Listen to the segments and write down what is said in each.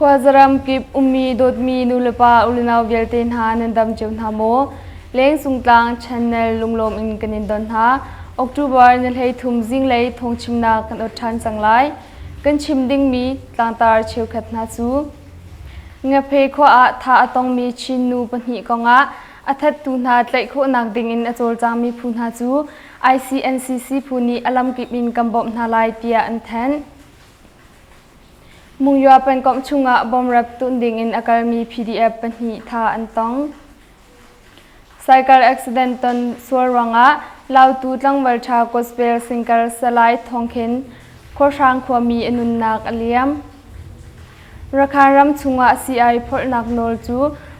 Khwazaram kip ummi dot mi nulapa ulinaw vialten ha nandam chew na mo leng sungtlang channel lunglom in kanin don ha October nilhei thum zinglei thong chimna kan othan changlai kan chim ding mi tlantar chew khat na chu nga phe kho a tha atong mi chin nu panhi konga athat tu na tlai kho nak ding in achol chang mi phun ha chu ICNCC phuni alam kip in kambom na lai tia an than mung yua pen kom chunga bom rap tun ding in akarmi PDF panhi tha antong cycle accident ton suarwanga lau tu tlang warcha gospel singer salai thongkhen khosang khwami enun nak aliam rakharam chunga CI phol nak nol chu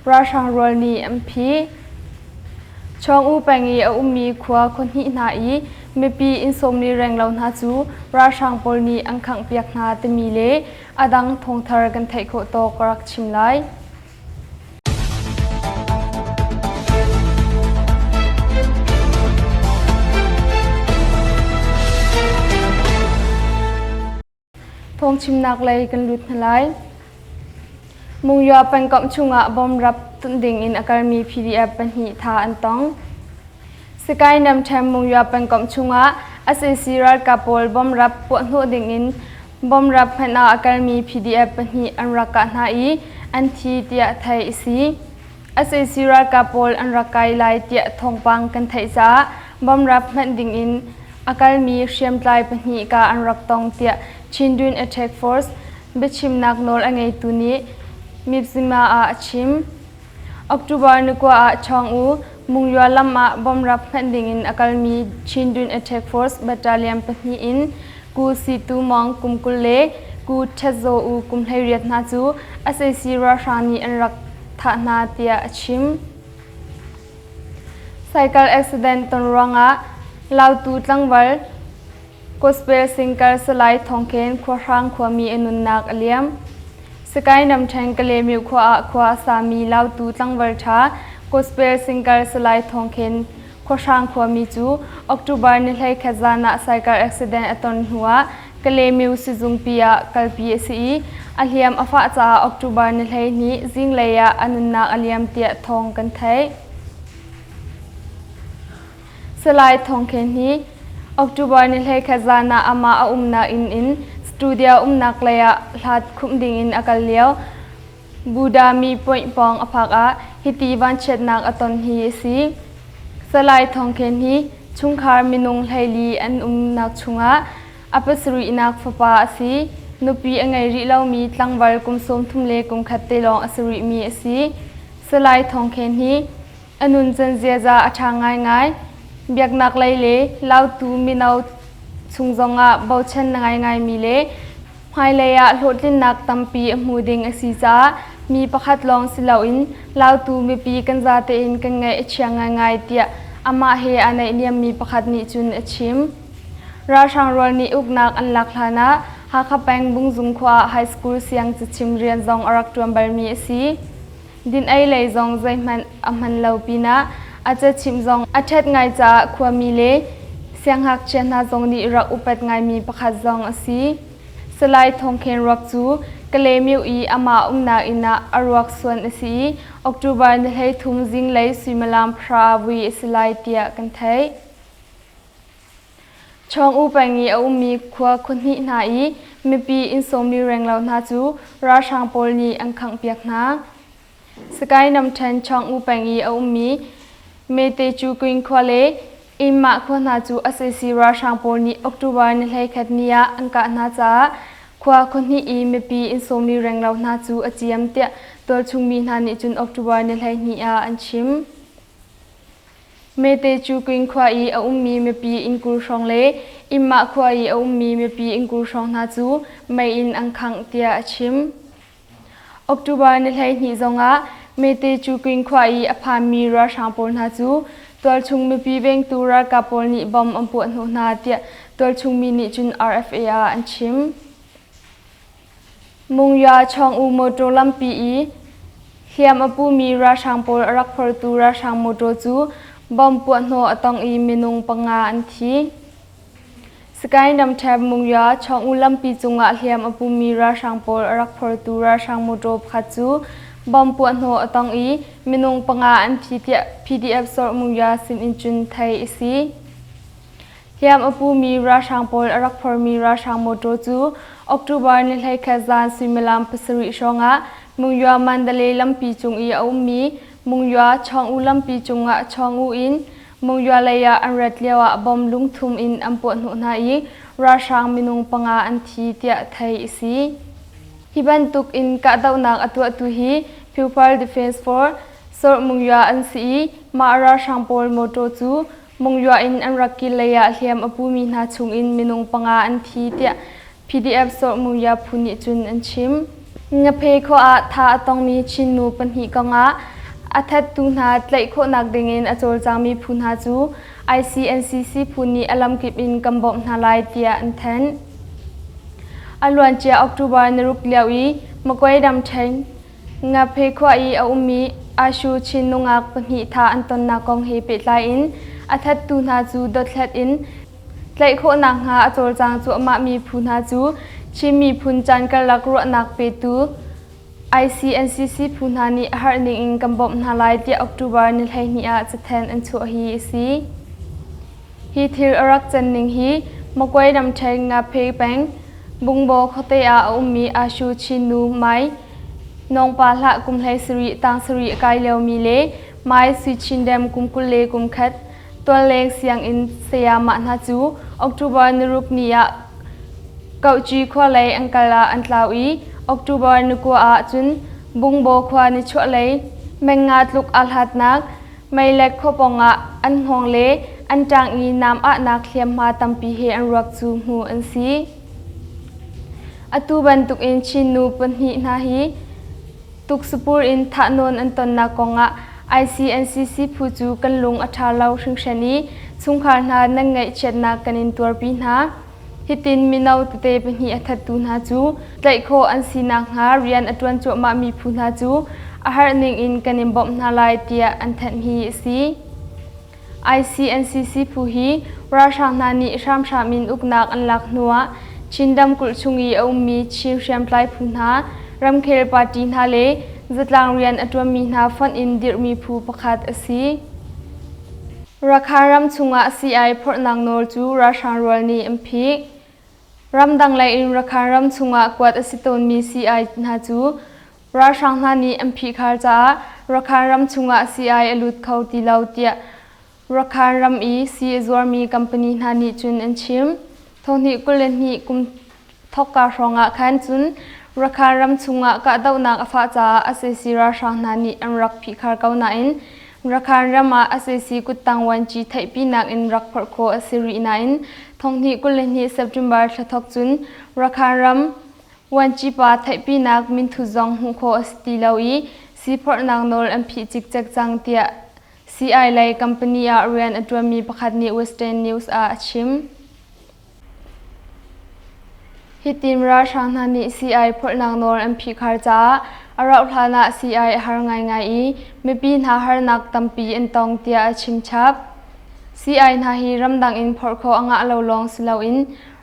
rashang rol ni MP chong u pangi a ummi khwa khonhi na I mepi insomni renglaw na chu rashang polni angkhang piak na te mi le adang thongthar kan thai kho to korak chimlai thong chimnak lai kan lut nalai mung yua pan kom chunga bom rap tunding in akarmi PDF panhi tha antong Sekai nam tham mung yua pan kom chunga asesiral kapol bom rap po no ding in bom rap phana akarmi PDF panhi anraka na I anthi tia thai isi asesiral kapol anrakai lai tia thongpang kan thai sa bom rap phan ding in akarmi shem tlai panhi ka anrak tong tia chindun attack force bichim nak nol angai tuni mipsima a chim October ni kwa a chong u mung yua lama bom rap phan ding in akalmi chindun attack force battalion panhi in ku situ mong kumkulle ku chazo u kumhlai riat na chu asesi rashani anrak tha na tia chim cycle accident ton ranga lau tu tlangwal gospel singer salai thongkhen khorang khwami enun nak aliam Sekai nam thang kale mi khwa sami lau tu tlangwal tha gospel singer salai thongkhen khosang khwami chu October ni hlai khazana cycle accident aton huwa kale mi sijung pia kalpi si aliam afa cha October ni hlai ni zingleya anunna aliam tia thong kan thai salai thongkhen hi October ni hlai khazana ama a umna in studio umnak laya hlat khumding in akaliaw buda mi point pong aphaka hiti van chetnak aton hi si salai thongkhen hi chungkhar minung hlaili an umnak chunga apasri inak fapa si nupi angai ri lawmi tlangwal kumsom thumle kumkhatte long asri mi si salai thongkhen hi anun janjeja athangai ngai biaknak laile lautu minau chungjonga bauchan ngai ngai mile phaileya hlotlin nak tampi muding asisa mi pakhat long silawin lautu mi pi kanja te in kan ngai chianga ngai tia ama he anai niam mi pakhat ni chun achim rashang rol ni uknak an laklana ha khapang bungjung khwa high school siang chim rian jong arak tuambar mi si din ai lei jong zaiman amhan lopina acha chim jong athet ngai cha khwami le siang hak chena jong ni rak upat ngai mi pakhat jong asi salai thongkhen rak chu kalemiu I ama umna ina arwak suan asi October ni hei thum zinglei suimalam prawi salai tia kan thai chong u pangi a ummi khwa khunhi na I mipi insomni renglaw na chu rashang polni angkhang piak na Sekai nam than chong u pangi a ummi mete chu kuin khwale imma khona chu asesi rashang polni October ni hlai khatnia angka na cha khwa khonhi I mepi insomni renglaw na chu achiam te tol chungmi na ni chun October ni hlai ni a anchim mete chu kuin khwa I a ummi mepi inkur songle imma khwa I a ummi mepi inkur song na chu mai in angkhang tia achim October ni hlai ni zonga mete chu kuin khwa I aphami rashang pol na chu tol chung mi pi beng tura kapol ni bom ampu no na tia tol chung mi ni chun RFA an chim mung ya chong u moto lampi I hiam apu mi ra sang pol rak phor tura sang moto chu bom pu no atong I minung panga an thi สกายนำแทบมุงยาช่องอุลัมปีจุงะเลียมอปุมีราช่างโปลรักพอตูราช่างโมโดบขัดจูบอมปวดหัวตองอีมินงปังอาอันทีเตีย PDF สอมุงยาสินอินจุนไทยอีสีเลียมอปุมีราช่างโปลรักพอมีราช่างโมโดจูออกตุบาร์นิลไฮคาซานซิมิลามปสริชงะมุงยามันเดเลลัมปีจุงอีอาอุมีมุงยาช่องอุลัมปีจุงะช่องอูอินมุงยาเลยาอันรัดเลียวบอมลุงทุมอินอันปวดหัวนาอีราช่างมินงปังอาอันทีเตียไทยอีสีฮิบันตุกอินกะดาวนักอตัวตุฮี Pupil Defense Force สอมุงยาอันสีมาราช่างโปลโมโตจูมุงยาอินอันรักกิเลยาเลียมอปุมีนาชุงอินมินงปังอาอันทีเตีย PDF สอมุงยาพุนิจุนอันชิมงะเพโคอาทาตองมีชินนูปันหิกงะอาทัดตุนาไลโคนักเดงินอโจลจามีพุนหาจู ICNCC พุนีอลัมกิบอินกัมบอมนาลายเตียอันเทนอลวนเจียออกตุบานรุกเลียวอีมะกวยดำเทงงะเพโคอีอาอุมีอาชูชินนุงักปันหิทาอันตนนากองเฮเปตไลอินอาทัดตุนาจูดอทเลดอินไลโคนักหาอโจลจางจูมามีพุนหาจูชิมีพุนจันกะลักรัวนักเปตู ICNCC พุนหานีฮาร์นิงอินกัมบอมนาลายเตียออกตุบานิลไฮนีอาจะแทนอันชัวฮีซีฮีทิลรักจันนิงฮีมะกวยดำเทงงะเพแปงบุงโบคเตอาอุมีอาชูชินูไมนองปาละกุมไลสรีตังสรีกายเลวมีเลไม้สุชินเดมกุมกุเลกุมคัดตัวเลงเสียงอินเซียมานาจูออกตุบานรุกนียเกาจีขวาเลยอังกาลาอันลาวีออกตุบานกัวอาจุนบุงโบขวานิชวเลยแมงงาดลุกอัลหัดนักไม่เล็กขปองะอันหงเลอันจางอีนามอะนักเลียมมาตัมปีเฮอันรักจูมูอันซีอตุบันตุกอินชินูปันหินาฮีตุกสปูร์อินทะนนอันตนนากงะ ICNCC ผู้จูกันลุงอัฐาเลาชิงชนีสุงคานานังไงเชดนากันอินตัวปีนาฮิตินมินาวตเตปันหิอัฐตุนาจูไลโคอันสีนังหาเรียนอตวันจวมามีพูนาจูอาหารนิงอินกันอินบอมนาลายเตียอันทันฮีซี ICNCC ผู้ฮีราชานานีชามชามินอุกนักอันลักนัวชินดำกุลชุงอีเอามีชิมเชียมไพลพูนารำเคลปาตีนาเลจัดลางเรียนอตัวมีนาฟันอินดิรมีผู้ประคัดอสีราคารำชุงะ CI พอร์ตนางโนจูราชารัวนีอัมพีรำดังไลอินราคารำชุงะกวาดอสิตนมี CI นาจูราชานานีอัมพีคาร์จาราคารำชุงะ CI อลุดเขาตีเลาเตียราคารำอีซีจวมีคัมปานีนานีจุนอันชิมทงนี้กุเลนีกุมทอกกาชงะขันจุนราคารำชุงะกะดาวนักฟ้าจ้าอาศัยสิราชานานีอันรักพิคาร์เกาหนาอินราคารำมาอาศัยสิกุตังวันจีไทยปีนักอินรักพอร์โคอาศัยรีนาอินทงนี้กุเลนีเซปเทมเบอร์ททอกจุนราคารำวันจีปาไทยปีนักมินทุจงหุโคอาศัยเลาอีซีพอร์ตนางโนลอันพิจิกจักจังเตีย CI ไลคัมปานีอาเรียนอตัวมีประคัดนี้ Western News อาชิมฮิติมราชานานี CI พอร์ตนางโนลอันพิคาร์จาอาราอุทานะ CI หาง่ายง่ายไม่ปีนหาหานักตัมปีอินตองเตียชิมชับ CI นาฮีรำดังอินพอร์ตโคอ่างอาลาวลองสิลาวิน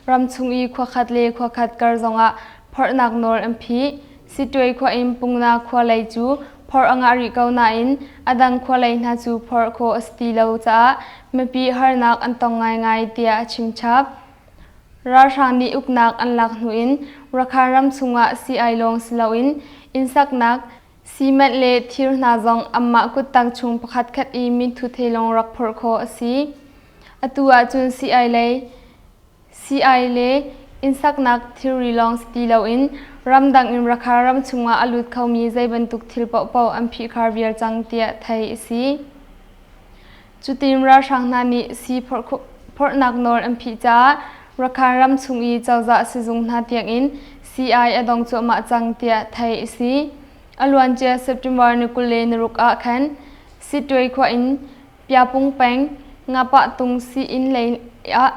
รำชุงอีขวาขัดเลขวาขัดกระจงอาพอร์ตนางโนลอันพิสิตวยขวาอินปุงนาขวาไลจูพอร์ตอ่างอาริเกานาอินอดังขวาไลนาจูพอร์ตโคสตีลาวจ้าไม่ปีหานักอันตองง่ายง่ายเตียชิมชับราชานีอุกนักอันลักหนุอินราคารำสุงะ CI ลงสลาวินอินสักนักซีเมนเลทิรนาจงอัมมากุตังชุงประคัดขัดอีมินทุเทลงรักพอร์โคอสีอตัวจุน CI เลอินสักนักทิริลงสตีลาวินรำดังอินราคารำสุงะอลุดเขามีใจบรรทุกทิลเป่าอัมพิคาร์เบียร์จังเตียไทยสีจุติมราชานานีซีพอร์นักโนรอัมพิจ้าราคารำชุงอีเจ้าจะสิจุงนาเตียงอิน CI อดองจัวมาจังเตียไทยสีอลวนเจเซปเทมเบอร์นิกุเลนรุกอาคันสิตวยขวาอินปียปุงแปงงาปะตุงซีอินเลนอะ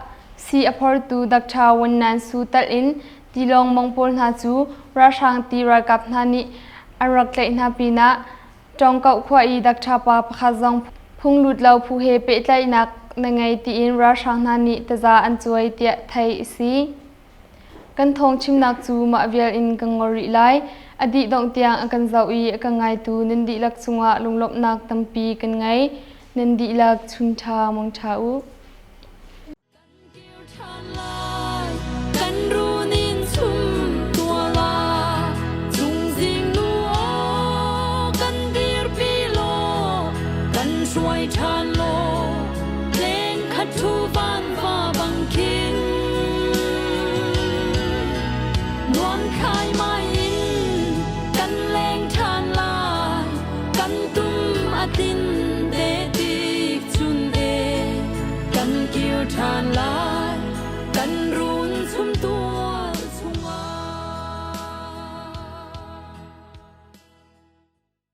ซีอพอร์ตูดักชาวันนันสูตัดอินตีลองมองปนหาจูราชางตีรากับนานิอารักเลนาปีนะจองเก่าขวาอีดักชาปาพะคาจงพุงหลุดเหล่าผู้เฮเปไลนัก ในไงตีอินราชางนานิตะจาอันจวยเตียไทยสีกันทองชิมนักจูมาเวียอินกังงอริไลอดีตดองเตียงกันเจ้าอีกันไงตูนินดีลักสุงะลุงลบนักตัมปีกันไงนินดีลักชุนชามองชาอูช่วยชาโลเพลงคัดทูบ้านฟ้าบังคินนวลคายไม่อินกันแรงชานลายกันตุ้มอาติน